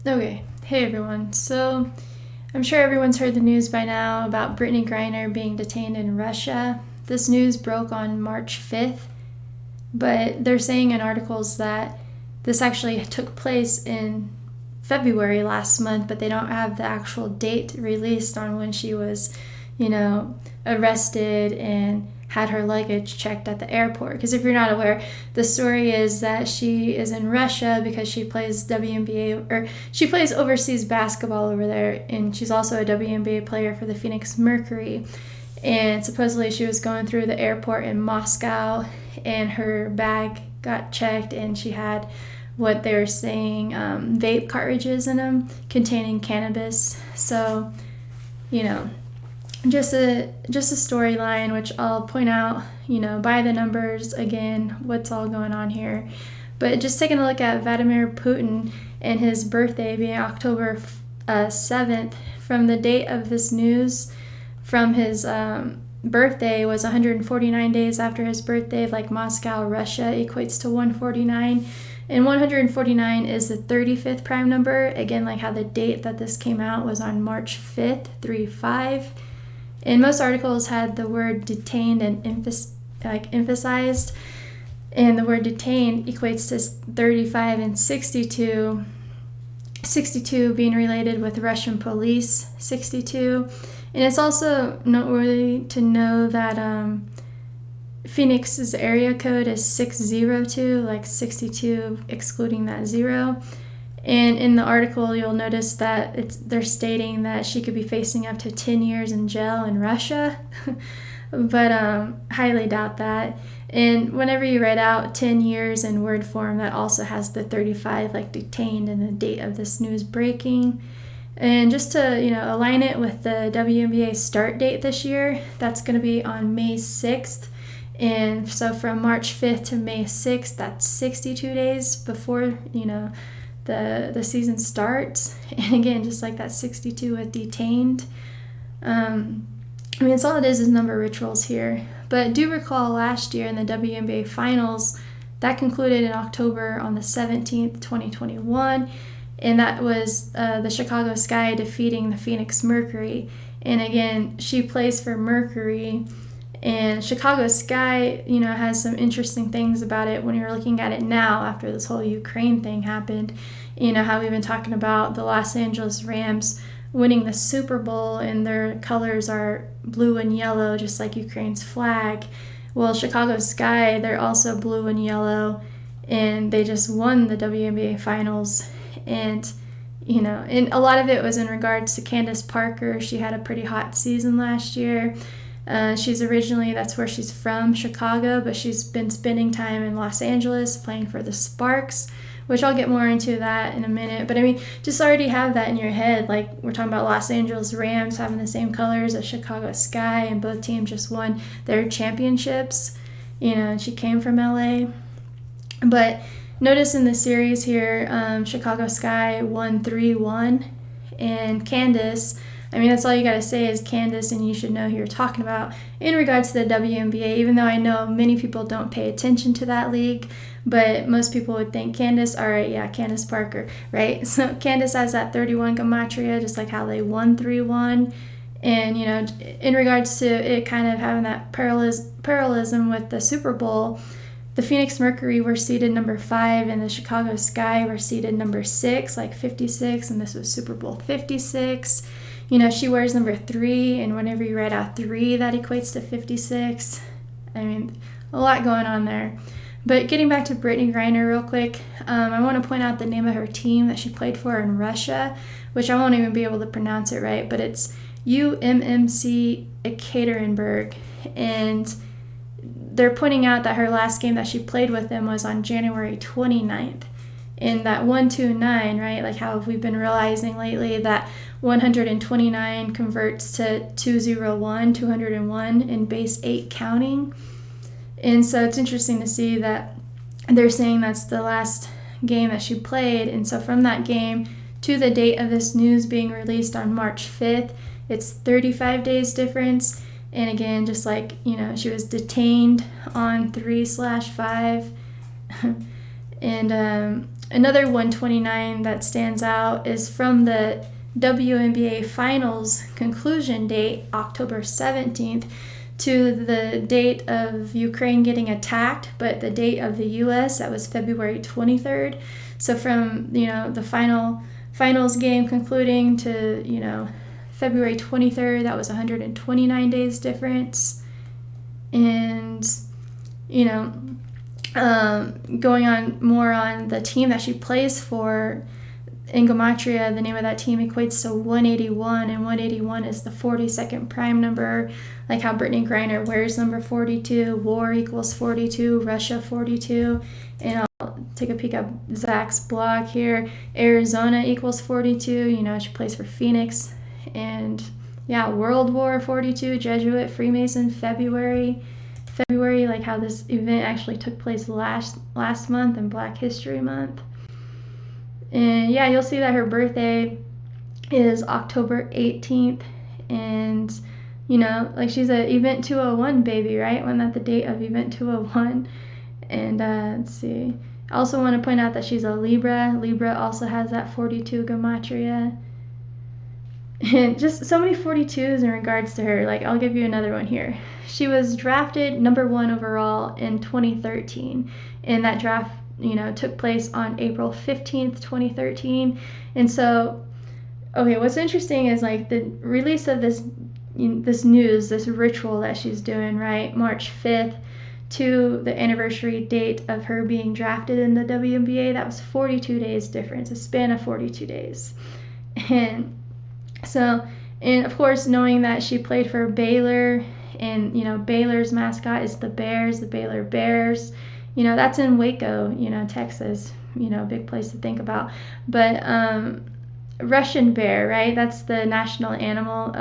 Okay, hey everyone. So, I'm sure everyone's heard the news by now about Brittany Griner being detained in Russia. This news broke on March 5th, but they're saying in articles that this actually took place in February last month, but they don't have the actual date released on when she was, arrested and had her luggage checked at the airport. Because if you're not aware, the story is that she is in Russia because she plays WNBA, or she plays overseas basketball over there, and she's also a WNBA player for the Phoenix Mercury. And supposedly she was going through the airport in Moscow, and her bag got checked, and she had what they're saying vape cartridges in them containing cannabis. So, just a storyline, which I'll point out, by the numbers again, what's all going on here. But just taking a look at Vladimir Putin and his birthday being October 7th, from the date of this news, from his birthday was 149 days after his birthday, like Moscow, Russia equates to 149. And 149 is the 35th prime number, again, like how the date that this came out was on March 5th, 35. And most articles had the word detained and emphasized, and the word detained equates to 35 and 62. 62 being related with Russian police, 62. And it's also noteworthy to know that Phoenix's area code is 602, like 62 excluding that 0. And in the article, you'll notice that they're stating that she could be facing up to 10 years in jail in Russia, but highly doubt that. And whenever you write out 10 years in word form, that also has the 35, like detained, and the date of this news breaking. And just to, align it with the WNBA start date this year, that's going to be on May 6th. And so from March 5th to May 6th, that's 62 days before, the season starts. And again, just like that 62 with detained. It's all it is number rituals here. But do recall last year in the WNBA finals, that concluded in October on the 17th, 2021. And that was the Chicago Sky defeating the Phoenix Mercury. And again, she plays for Mercury. And Chicago Sky, has some interesting things about it when you're looking at it now after this whole Ukraine thing happened. How we've been talking about the Los Angeles Rams winning the Super Bowl, and their colors are blue and yellow, just like Ukraine's flag. Well, Chicago Sky, they're also blue and yellow, and they just won the WNBA finals. And and a lot of it was in regards to Candace Parker. She had a pretty hot season last year. She's originally, that's where she's from, Chicago, but she's been spending time in Los Angeles playing for the Sparks, which I'll get more into that in a minute. But just already have that in your head. Like, we're talking about Los Angeles Rams having the same colors as Chicago Sky, and both teams just won their championships. And she came from LA. But notice in the series here, Chicago Sky won 3-1, and Candace, that's all you got to say is Candace, and you should know who you're talking about in regards to the WNBA, even though I know many people don't pay attention to that league, but most people would think Candace, all right, yeah, Candace Parker, right? So Candace has that 31 Gematria, just like how they won 3-1. And, in regards to it kind of having that parallelism with the Super Bowl, the Phoenix Mercury were seeded number 5, and the Chicago Sky were seeded number 6, like 56, and this was Super Bowl 56. She wears number 3, and whenever you write out 3, that equates to 56. A lot going on there. But getting back to Brittany Griner real quick, I want to point out the name of her team that she played for in Russia, which I won't even be able to pronounce it right, but it's UMMC Ekaterinburg. And they're pointing out that her last game that she played with them was on January 29th. In that 129, right? Like how we've been realizing lately that 129 converts to 201 in base 8 counting. And so it's interesting to see that they're saying that's the last game that she played. And so from that game to the date of this news being released on March 5th, it's 35 days difference. And again, just like, she was detained on 3/5. And another 129 that stands out is from the WNBA Finals conclusion date, October 17th, to the date of Ukraine getting attacked, but the date of the U.S., that was February 23rd. So from, the finals game concluding to, February 23rd, that was 129 days difference. And, going on more on the team that she plays for, in Gematria, the name of that team equates to 181, and 181 is the 42nd prime number, like how Brittany Griner wears number 42, war equals 42, Russia 42, and I'll take a peek at Zach's blog here, Arizona equals 42, she plays for Phoenix, and World War 42, Jesuit, Freemason, February, like how this event actually took place last month in Black History Month. And you'll see that her birthday is October 18th, and she's an Event 201 baby, right? Wasn't that the date of Event 201? And let's see. I also want to point out that she's a Libra. Libra also has that 42 Gematria. And just so many 42s in regards to her. Like, I'll give you another one here. She was drafted number 1 overall in 2013, and that draft took place on April 15th, 2013. And so, what's interesting is like the release of this news, this ritual that she's doing, right? March 5th to the anniversary date of her being drafted in the WNBA, that was 42 days difference, a span of 42 days. And so, and of course, knowing that she played for Baylor, and, Baylor's mascot is the Bears, the Baylor Bears. That's in Waco, Texas, big place to think about. But Russian bear, right? That's the national animal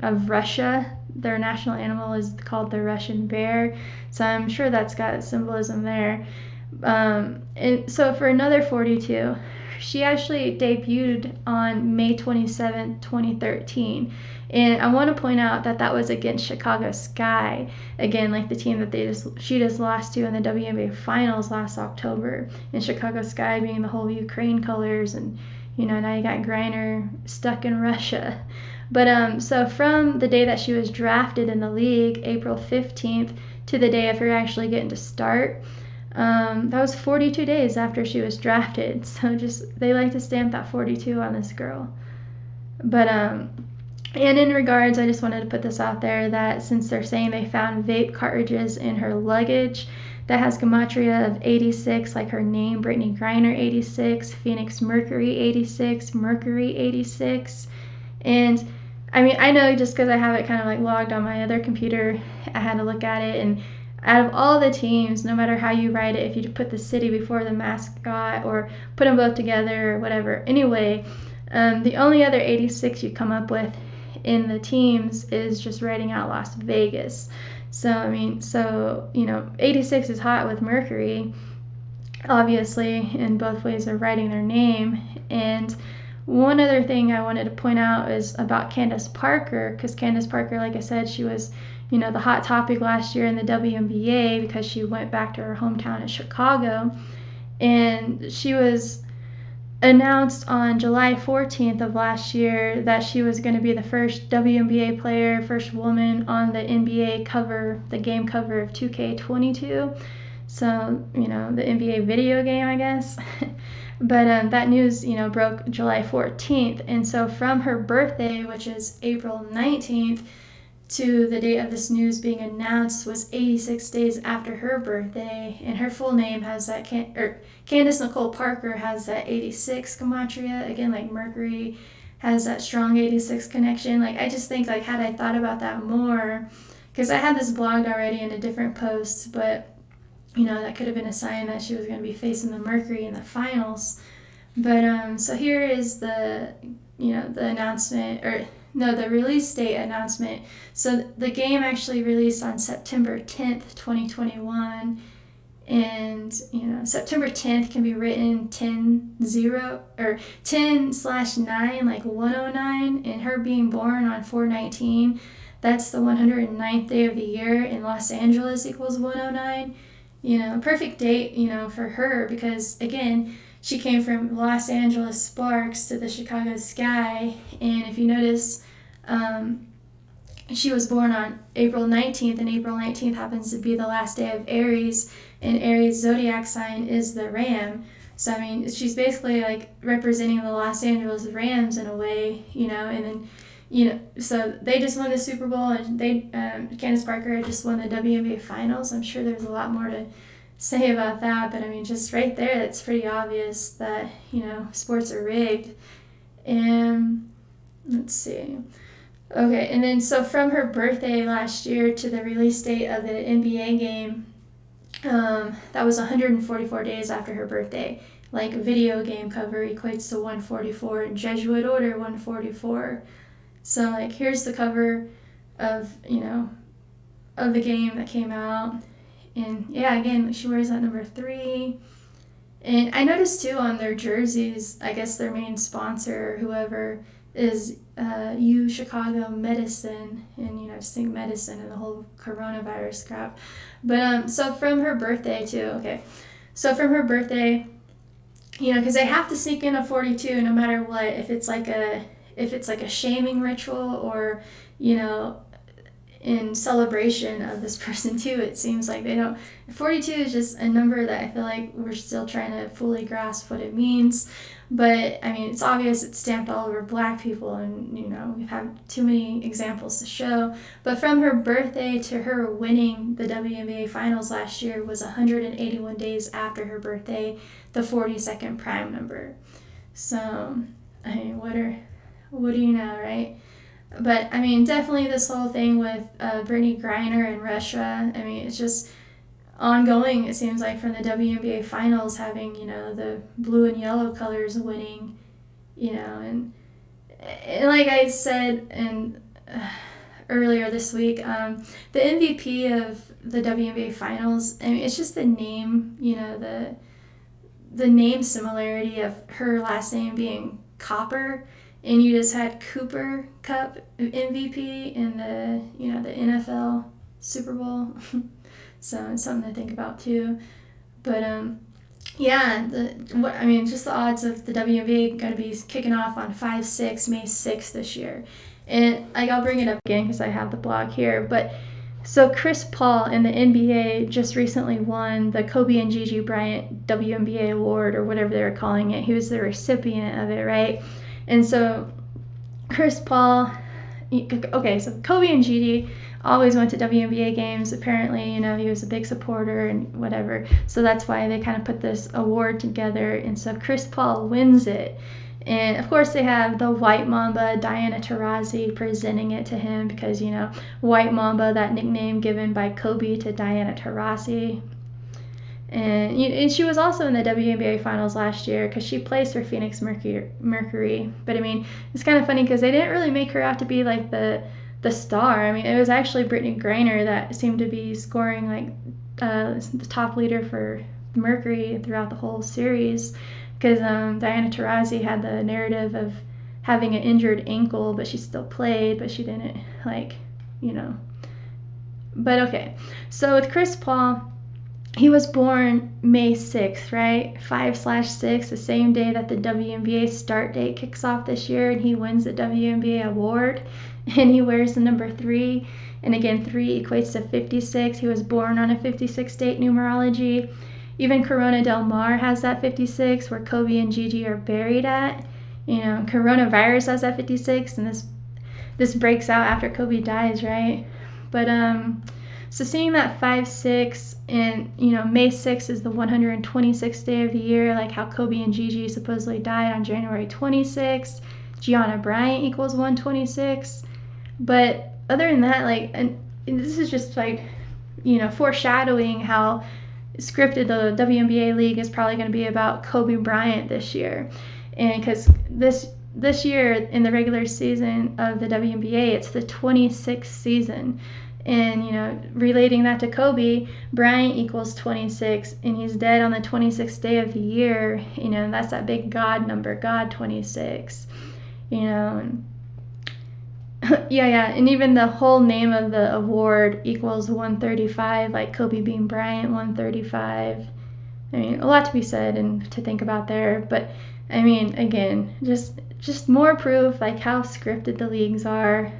of Russia. Their national animal is called the Russian bear. So I'm sure that's got symbolism there. And so for another 42, she actually debuted on May 27, 2013. And I want to point out that that was against Chicago Sky, again, like the team that she just lost to in the WNBA Finals last October. And Chicago Sky being the whole Ukraine colors, and now you got Griner stuck in Russia. But so from the day that she was drafted in the league, April 15th, to the day of her actually getting to start, that was 42 days after she was drafted. So they like to stamp that 42 on this girl. But and in regards, I just wanted to put this out there that since they're saying they found vape cartridges in her luggage that has Gematria of 86, like her name, Brittany Griner 86, Phoenix Mercury 86, Mercury 86. And I know just because I have it kind of like logged on my other computer, I had to look at it, and out of all the teams, no matter how you write it, if you put the city before the mascot or put them both together or whatever, anyway, the only other 86 you come up with in the teams is just writing out Las Vegas. So 86 is hot with Mercury, obviously, in both ways of writing their name. And one other thing I wanted to point out is about Candace Parker, because Candace Parker, like I said, she was the hot topic last year in the WNBA because she went back to her hometown in Chicago, and she was announced on July 14th of last year that she was going to be the first WNBA player, first woman on the NBA cover, the game cover of 2K22. So, the NBA video game, I guess. But that news, broke July 14th. And so from her birthday, which is April 19th, to the date of this news being announced was 86 days after her birthday, and her full name has that Candace Nicole Parker has that 86 Gematria, again, like Mercury has that strong 86 connection. Like, I just think, like, had I thought about that more, because I had this blogged already in a different post, but that could have been a sign that she was going to be facing the Mercury in the finals. But so here is the the announcement, or no, the release date announcement. So the game actually released on September 10th, 2021. And, September 10th can be written 10/0 or 10/9, like 109. And her being born on 4/19, that's the 109th day of the year. In Los Angeles equals 109. perfect date, for her, because again, she came from Los Angeles Sparks to the Chicago Sky. And if you notice, she was born on April 19th, and April 19th happens to be the last day of Aries, and Aries zodiac sign is the Ram. So, I mean, she's basically like representing the Los Angeles Rams in a way, and then, so they just won the Super Bowl, and Candace Parker just won the WNBA Finals. I'm sure there's a lot more to say about that, but I mean, just right there, it's pretty obvious that, sports are rigged. And let's see. Okay, and then so from her birthday last year to the release date of the NBA game, that was 144 days after her birthday. Like, video game cover equates to 144, and Jesuit order 144. So, like, here's the cover of, of the game that came out. And, yeah, again, she wears that number 3. And I noticed, too, on their jerseys, I guess their main sponsor, whoever, is Chicago Medicine. And, just think medicine and the whole coronavirus crap. But, so from her birthday, too, okay. So from her birthday, because they have to sneak in a 42 no matter what, if it's like a shaming ritual or, in celebration of this person too. It seems like they don't. 42 is just a number that I feel like we're still trying to fully grasp what it means. But I mean, it's obvious it's stamped all over Black people, and we've had too many examples to show. But from her birthday to her winning the WNBA Finals last year was 181 days after her birthday, the 42nd prime number. So, I mean, what do you know, right? But I mean, definitely this whole thing with Brittany Griner and Russia. I mean, it's just ongoing, it seems like, from the WNBA Finals, having, the blue and yellow colors winning, and like I said earlier this week, the MVP of the WNBA Finals, I mean, it's just the name, the name similarity of her last name being Copper, and you just had Cooper Cup MVP in the, the NFL Super Bowl. So it's something to think about too. But yeah, just the odds of the WNBA going to be kicking off on May 6th this year. And I'll bring it up again because I have the blog here. But so Chris Paul in the NBA just recently won the Kobe and Gigi Bryant WNBA award, or whatever they were calling it. He was the recipient of it, right? And so Chris Paul, okay, so Kobe and Gigi always went to WNBA games. Apparently, he was a big supporter and whatever. So that's why they kind of put this award together. And so Chris Paul wins it. And of course they have the White Mamba, Diana Taurasi, presenting it to him because, White Mamba, that nickname given by Kobe to Diana Taurasi. And she was also in the WNBA Finals last year because she plays for Phoenix Mercury. But I mean, it's kind of funny because they didn't really make her out to be like the star. I mean, it was actually Brittany Griner that seemed to be scoring like the top leader for Mercury throughout the whole series, because Diana Taurasi had the narrative of having an injured ankle, but she still played, but she didn't But okay, so with Chris Paul, he was born May 6th, right? 5/6, the same day that the WNBA start date kicks off this year, and he wins the WNBA award, and he wears the number 3, and again, 3 equates to 56. He was born on a 56 date numerology. Even Corona Del Mar has that 56, where Kobe and Gigi are buried at. Coronavirus has that 56, and this breaks out after Kobe dies, right? But so seeing that 5/6, and May 6th is the 126th day of the year, like how Kobe and Gigi supposedly died on January 26th. Gianna Bryant equals 126. But other than that, and this is just foreshadowing how scripted the WNBA league is probably going to be about Kobe Bryant this year. And because this year in the regular season of the WNBA, it's the 26th season. And, relating that to Kobe, Bryant equals 26, and he's dead on the 26th day of the year, and that's that big God number, God 26, and Yeah, and even the whole name of the award equals 135, like Kobe Bean Bryant 135. I mean, a lot to be said and to think about there, but I mean, again, just more proof like how scripted the leagues are,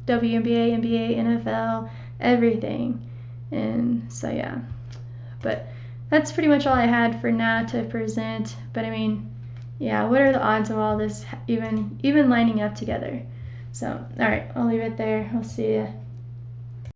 WNBA, NBA, NFL, everything. And so yeah, but that's pretty much all I had for now to present. But I mean, yeah, what are the odds of all this even lining up together? So, all right, I'll leave it there. I'll see you.